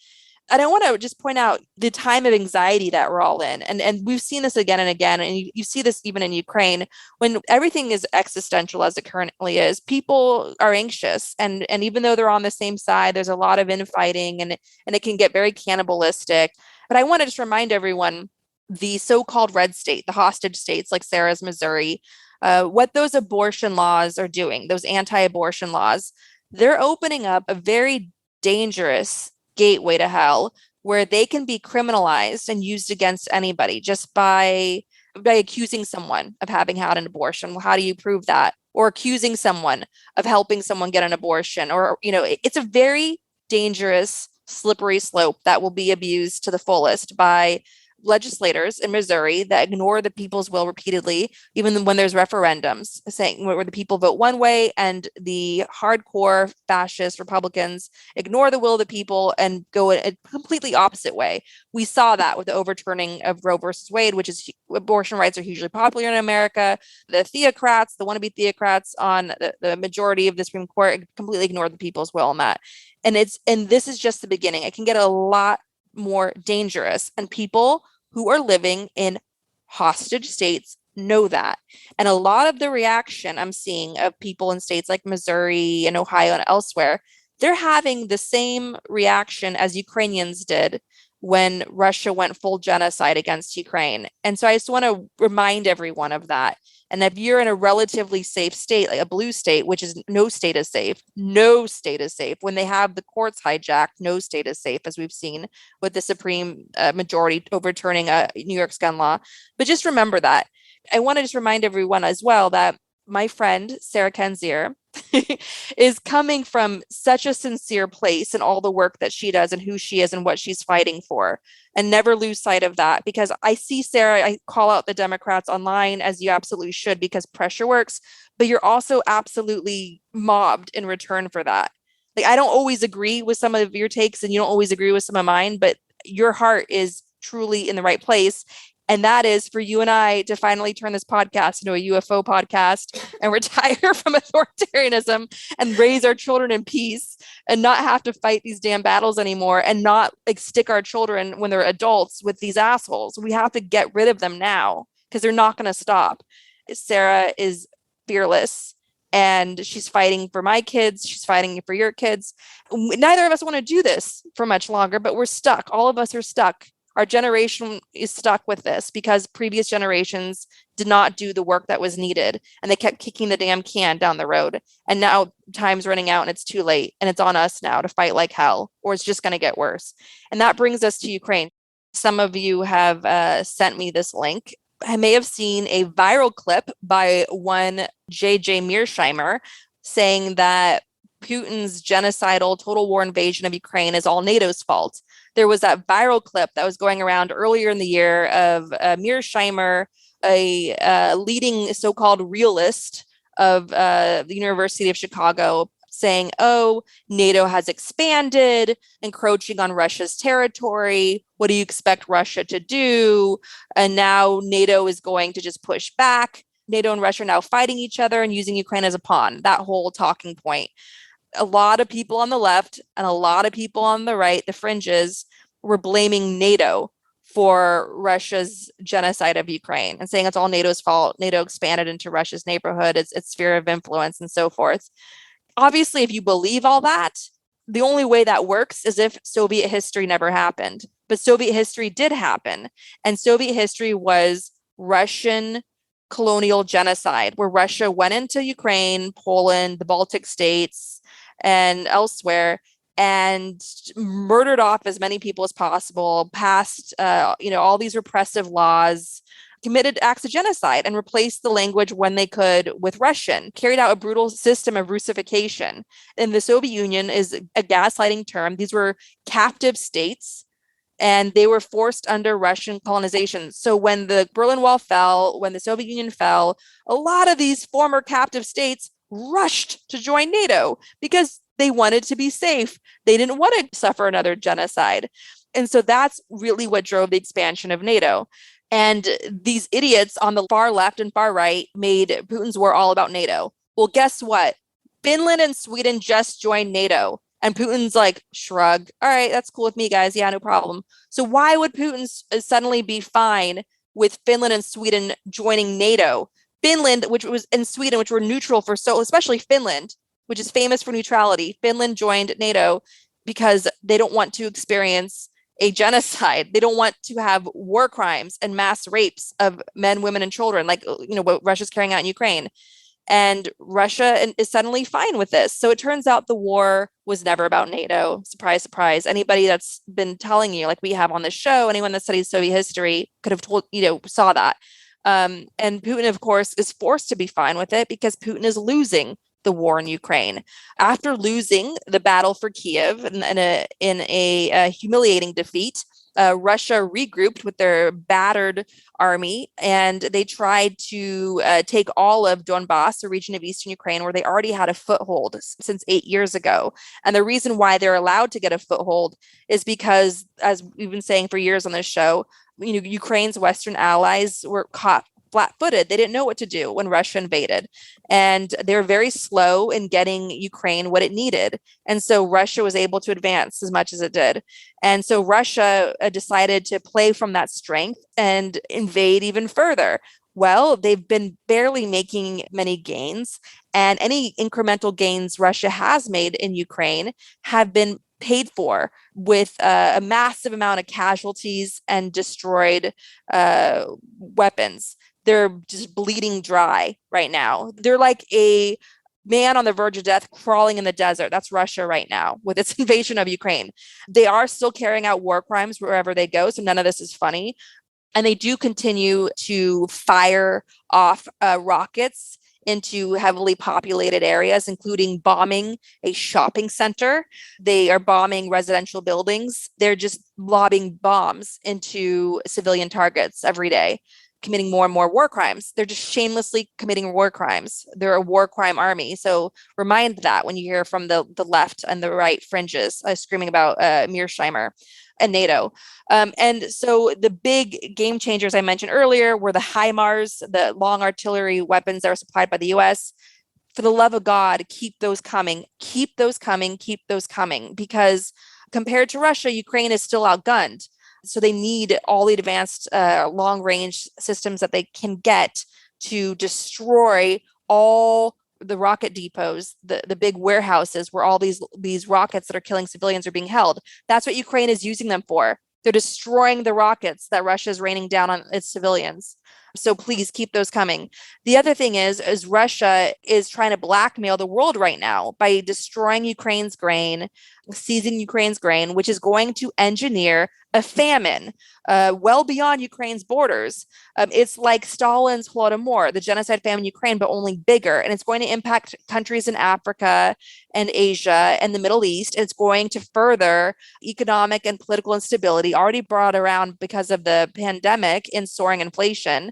And I want to just point out the time of anxiety that we're all in. And we've seen this again and again. And you see this even in Ukraine, when everything is existential as it currently is, people are anxious. And even though they're on the same side, there's a lot of infighting and it can get very cannibalistic. But I want to just remind everyone, the so-called red state, the hostage states like Sarah's Missouri, what those abortion laws are doing, those anti-abortion laws, they're opening up a very dangerous gateway to hell where they can be criminalized and used against anybody just by accusing someone of having had an abortion. Well, how do you prove that? Or accusing someone of helping someone get an abortion, or it's a very dangerous, slippery slope that will be abused to the fullest by legislators in Missouri that ignore the people's will repeatedly, even when there's referendums saying where the people vote one way, and the hardcore fascist Republicans ignore the will of the people and go a completely opposite way. We saw that with the overturning of Roe versus Wade, which is abortion rights are hugely popular in America. The theocrats, the wannabe theocrats on the majority of the Supreme Court completely ignored the people's will on that. And this is just the beginning. It can get a lot more dangerous, and people who are living in hostage states know that. And a lot of the reaction I'm seeing of people in states like Missouri and Ohio and elsewhere, they're having the same reaction as Ukrainians did when Russia went full genocide against Ukraine. And so I just want to remind everyone of that. And if you're in a relatively safe state, like a blue state, which is no state is safe, no state is safe. When they have the courts hijacked, no state is safe, as we've seen with the Supreme majority overturning New York's gun law. But just remember that. I want to just remind everyone as well that my friend, Sarah Kendzior, is coming from such a sincere place in all the work that she does and who she is and what she's fighting for. And never lose sight of that, because I see Sarah, I call out the Democrats online, as you absolutely should, because pressure works, but you're also absolutely mobbed in return for that. Like, I don't always agree with some of your takes and you don't always agree with some of mine, but your heart is truly in the right place. And that is for you and I to finally turn this podcast into a UFO podcast and retire from authoritarianism and raise our children in peace and not have to fight these damn battles anymore, and not stick our children when they're adults with these assholes. We have to get rid of them now because they're not going to stop. Sarah is fearless, and she's fighting for my kids. She's fighting for your kids. Neither of us want to do this for much longer, but we're stuck. All of us are stuck. Our generation is stuck with this because previous generations did not do the work that was needed, and they kept kicking the damn can down the road. And now time's running out and it's too late, and it's on us now to fight like hell, or it's just going to get worse. And that brings us to Ukraine. Some of you have sent me this link. I may have seen a viral clip by one J.J. Mearsheimer saying that Putin's genocidal total war invasion of Ukraine is all NATO's fault. There was that viral clip that was going around earlier in the year of Mearsheimer, a leading so-called realist of the University of Chicago saying, oh, NATO has expanded, encroaching on Russia's territory. What do you expect Russia to do? And now NATO is going to just push back. NATO and Russia are now fighting each other and using Ukraine as a pawn, that whole talking point. A lot of people on the left and a lot of people on the right, the fringes, were blaming NATO for Russia's genocide of Ukraine and saying it's all NATO's fault. NATO expanded into Russia's neighborhood, its sphere of influence, and so forth. Obviously, if you believe all that, the only way that works is if Soviet history never happened. But Soviet history did happen. And Soviet history was Russian colonial genocide, where Russia went into Ukraine, Poland, the Baltic states, and elsewhere, and murdered off as many people as possible, passed all these repressive laws, committed acts of genocide, and replaced the language when they could with Russian, carried out a brutal system of Russification. And the Soviet Union is a gaslighting term. These were captive states, and they were forced under Russian colonization. So when the Berlin Wall fell, when the Soviet Union fell, a lot of these former captive states rushed to join NATO because they wanted to be safe. They didn't want to suffer another genocide. And so that's really what drove the expansion of NATO. And these idiots on the far left and far right made Putin's war all about NATO. Well, guess what? Finland and Sweden just joined NATO. And Putin's like, shrug. All right, that's cool with me, guys. Yeah, no problem. So why would Putin suddenly be fine with Finland and Sweden joining NATO? Finland, and Sweden, which were neutral for especially Finland, which is famous for neutrality. Finland joined NATO because they don't want to experience a genocide. They don't want to have war crimes and mass rapes of men, women, and children, like what Russia's carrying out in Ukraine. And Russia is suddenly fine with this. So it turns out the war was never about NATO. Surprise, surprise. Anybody that's been telling you, like we have on the show, anyone that studies Soviet history could have saw that. And Putin, of course, is forced to be fine with it because Putin is losing the war in Ukraine. After losing the battle for Kiev in a humiliating defeat, Russia regrouped with their battered army, and they tried to take all of Donbass, a region of eastern Ukraine, where they already had a foothold since 8 years ago. And the reason why they're allowed to get a foothold is because, as we've been saying for years on this show, Ukraine's Western allies were caught flat-footed. They didn't know what to do when Russia invaded. And they were very slow in getting Ukraine what it needed. And so Russia was able to advance as much as it did. And so Russia decided to play from that strength and invade even further. Well, they've been barely making many gains. And any incremental gains Russia has made in Ukraine have been paid for with a massive amount of casualties and destroyed weapons. They're just bleeding dry right now. They're like a man on the verge of death crawling in the desert. That's Russia right now with its invasion of Ukraine. They are still carrying out war crimes wherever they go, so none of this is funny. And they do continue to fire off rockets into heavily populated areas, including bombing a shopping center. They are bombing residential buildings. They're just lobbing bombs into civilian targets every day, committing more and more war crimes. They're just shamelessly committing war crimes. They're a war crime army. So remind that when you hear from the left and the right fringes screaming about Mearsheimer and NATO. And so the big game changers I mentioned earlier were the HIMARS, the long artillery weapons that are supplied by the US. For the love of God, keep those coming. Keep those coming. Keep those coming. Because compared to Russia, Ukraine is still outgunned. So they need all the advanced long-range systems that they can get to destroy all the rocket depots, the big warehouses where all these rockets that are killing civilians are being held. That's what Ukraine is using them for. They're destroying the rockets that Russia is raining down on its civilians. So please keep those coming. The other thing is Russia is trying to blackmail the world right now by destroying Ukraine's grain, seizing Ukraine's grain, which is going to engineer a famine well beyond Ukraine's borders. It's like Stalin's Holodomor, the genocide famine in Ukraine, but only bigger. And it's going to impact countries in Africa and Asia and the Middle East. It's going to further economic and political instability already brought around because of the pandemic and soaring inflation.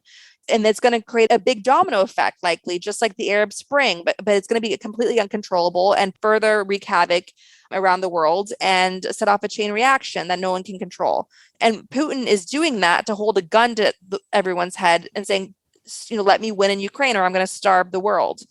And that's going to create a big domino effect, likely, just like the Arab Spring, but it's going to be completely uncontrollable and further wreak havoc around the world and set off a chain reaction that no one can control. And Putin is doing that to hold a gun to everyone's head and saying, let me win in Ukraine or I'm going to starve the world.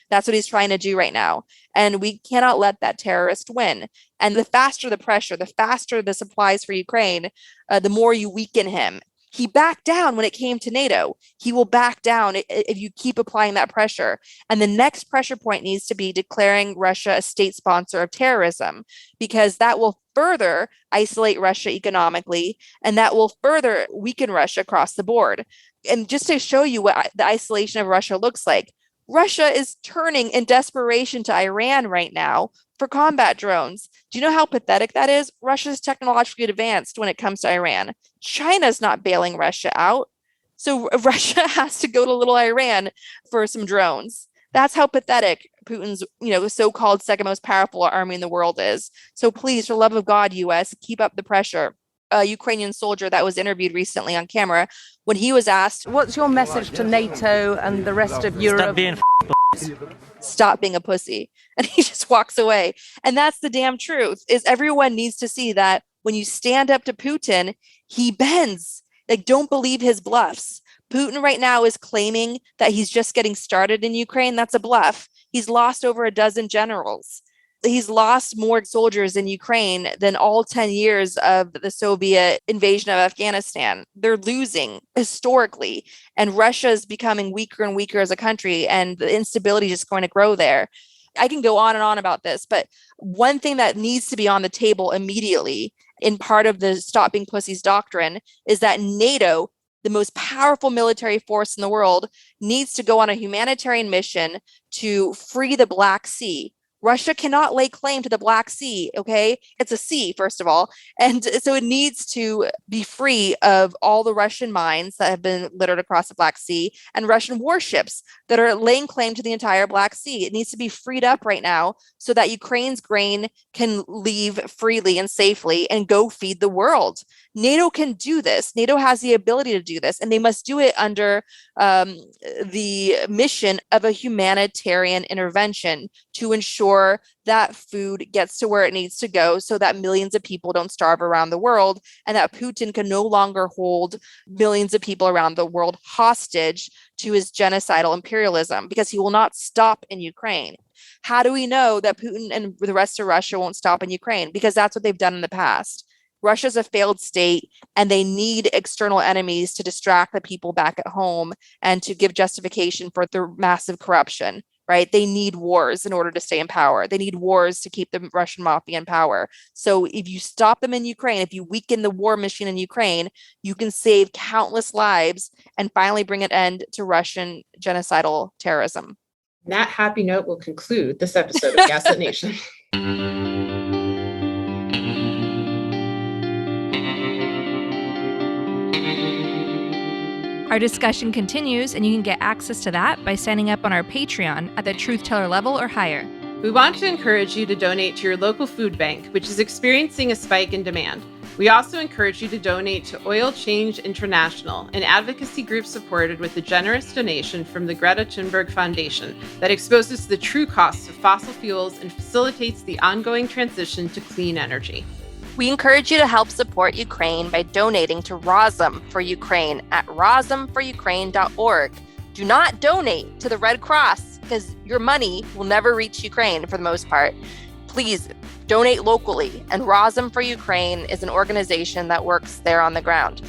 That's what he's trying to do right now. And we cannot let that terrorist win. And the faster the pressure, the faster the supplies for Ukraine, the more you weaken him. He backed down when it came to NATO. He will back down if you keep applying that pressure. And the next pressure point needs to be declaring Russia a state sponsor of terrorism, because that will further isolate Russia economically, and that will further weaken Russia across the board. And just to show you what the isolation of Russia looks like, Russia is turning in desperation to Iran right now for combat drones. Do you know how pathetic that is? Russia is technologically advanced when it comes to Iran. China's not bailing Russia out. So Russia has to go to little Iran for some drones. That's how pathetic Putin's, so-called second most powerful army in the world is. So please, for the love of God, US, keep up the pressure. A Ukrainian soldier that was interviewed recently on camera, when he was asked, what's your message to NATO and the rest of Europe? Stop being a pussy. And he just walks away. And that's the damn truth, is everyone needs to see that when you stand up to Putin, he bends. Like, don't believe his bluffs. Putin right now is claiming that he's just getting started in Ukraine. That's a bluff. He's lost over a dozen generals. He's lost more soldiers in Ukraine than all 10 years of the Soviet invasion of Afghanistan. They're losing historically, and Russia is becoming weaker and weaker as a country, and the instability is just going to grow there. I can go on and on about this, but one thing that needs to be on the table immediately in part of the Stop Being Pussies doctrine is that NATO, the most powerful military force in the world, needs to go on a humanitarian mission to free the Black Sea. Russia cannot lay claim to the Black Sea, okay? It's a sea, first of all. And so it needs to be free of all the Russian mines that have been littered across the Black Sea and Russian warships that are laying claim to the entire Black Sea. It needs to be freed up right now so that Ukraine's grain can leave freely and safely and go feed the world. NATO can do this. NATO has the ability to do this, and they must do it under the mission of a humanitarian intervention to ensure that food gets to where it needs to go so that millions of people don't starve around the world, and that Putin can no longer hold millions of people around the world hostage to his genocidal imperialism, because he will not stop in Ukraine. How do we know that Putin and the rest of Russia won't stop in Ukraine? Because that's what they've done in the past. Russia's a failed state, and they need external enemies to distract the people back at home and to give justification for their massive corruption, right? They need wars in order to stay in power. They need wars to keep the Russian mafia in power. So if you stop them in Ukraine, if you weaken the war machine in Ukraine, you can save countless lives and finally bring an end to Russian genocidal terrorism. That happy note will conclude this episode of Gaslit Nation. Our discussion continues, and you can get access to that by signing up on our Patreon at the Truth Teller level or higher. We want to encourage you to donate to your local food bank, which is experiencing a spike in demand. We also encourage you to donate to Oil Change International, an advocacy group supported with a generous donation from the Greta Thunberg Foundation that exposes the true costs of fossil fuels and facilitates the ongoing transition to clean energy. We encourage you to help support Ukraine by donating to Razum for Ukraine at razumforukraine.org. Do not donate to the Red Cross, because your money will never reach Ukraine for the most part. Please donate locally, and Razum for Ukraine is an organization that works there on the ground.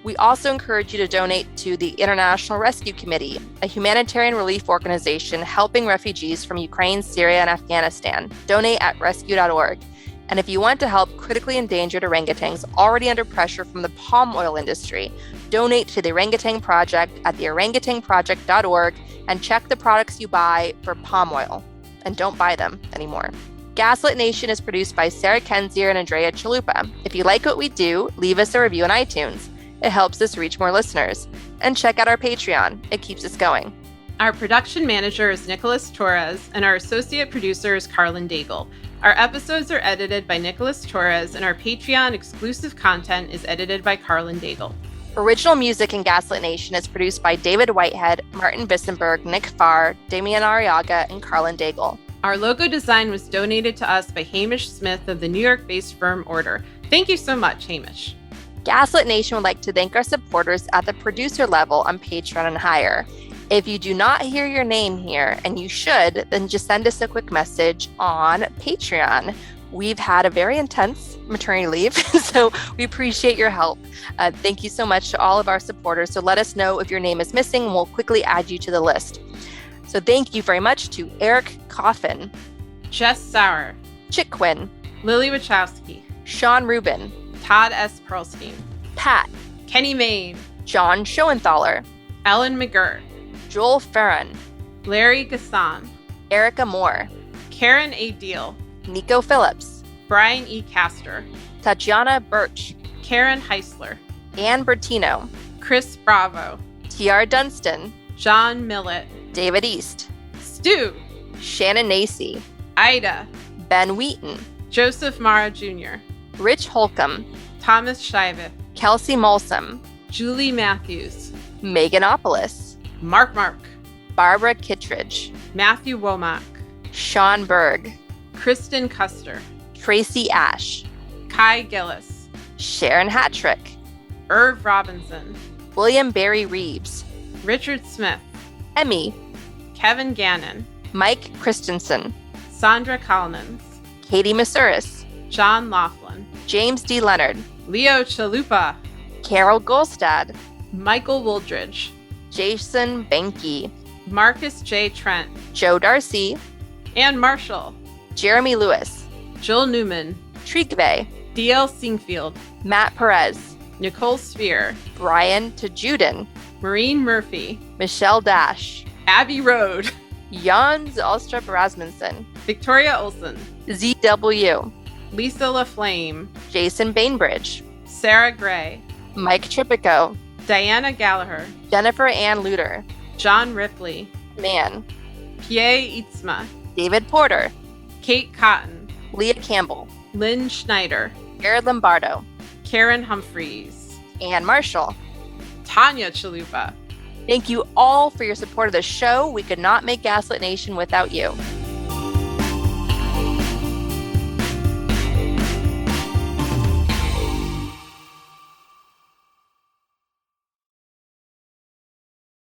We also encourage you to donate to the International Rescue Committee, a humanitarian relief organization helping refugees from Ukraine, Syria, and Afghanistan. Donate at rescue.org. And if you want to help critically endangered orangutans already under pressure from the palm oil industry, donate to the Orangutan Project at theorangutanproject.org and check the products you buy for palm oil. And don't buy them anymore. Gaslit Nation is produced by Sarah Kenzier and Andrea Chalupa. If you like what we do, leave us a review on iTunes. It helps us reach more listeners. And check out our Patreon. It keeps us going. Our production manager is Nicholas Torres, and our associate producer is Garland. Our episodes are edited by Nicholas Torres, and our Patreon exclusive content is edited by Garland. Original music in Gaslit Nation is produced by David Whitehead, Martin Vissenberg, Nick Farr, Damian Arriaga, and Garland Daigle. Our logo design was donated to us by Hamish Smith of the New York-based firm Order. Thank you so much, Hamish. Gaslit Nation would like to thank our supporters at the producer level on Patreon and higher. If you do not hear your name here, and you should, then just send us a quick message on Patreon. We've had a very intense maternity leave, so we appreciate your help. Thank you so much to all of our supporters. So let us know if your name is missing, and we'll quickly add you to the list. So thank you very much to Eric Coffin, Jess Sauer, Chick Quinn, Lily Wachowski, Sean Rubin, Todd S. Perlstein, Pat, Kenny Main, John Schoenthaler, Ellen McGurr, Joel Farron, Larry Gasson, Erica Moore, Karen A. Deal, Nico Phillips, Brian E. Castor, Tatiana Birch, Karen Heisler, Ann Bertino, Chris Bravo, T.R. Dunstan, John Millett, David East, Stu, Shannon Nacy, Ida, Ben Wheaton, Joseph Mara Jr., Rich Holcomb, Thomas Shiveth, Kelsey Molsom, Julie Matthews, Meganopolis, Mark, Barbara Kittredge, Matthew Womack, Sean Berg, Kristen Custer, Tracy Ash, Kai Gillis, Sharon Hattrick, Irv Robinson, William Barry Reeves, Richard Smith, Emmy, Kevin Gannon, Mike Christensen, Sandra Collins, Katie Masuris, John Laughlin, James D. Leonard, Leo Chalupa, Carol Golstad, Michael Wooldridge, Jason Benke, Marcus J. Trent, Joe Darcy, Ann Marshall, Jeremy Lewis, Joel Newman, Trigve, D.L. Singfield, Matt Perez, Nicole Spear, Brian Tajudin, Maureen Murphy, Michelle Dash, Abby Road, Jans Alstrup Rasmussen, Victoria Olson, ZW, Lisa LaFlame, Jason Bainbridge, Sarah Gray, Mike Tripico, Diana Gallagher, Jennifer Ann Luter, John Ripley, Mann, Pierre Itzma, David Porter, Kate Cotton, Leah Campbell, Lynn Schneider, Jared Lombardo, Karen Humphreys, Ann Marshall. Tanya Chalupa. Thank you all for your support of the show. We could not make Gaslit Nation without you.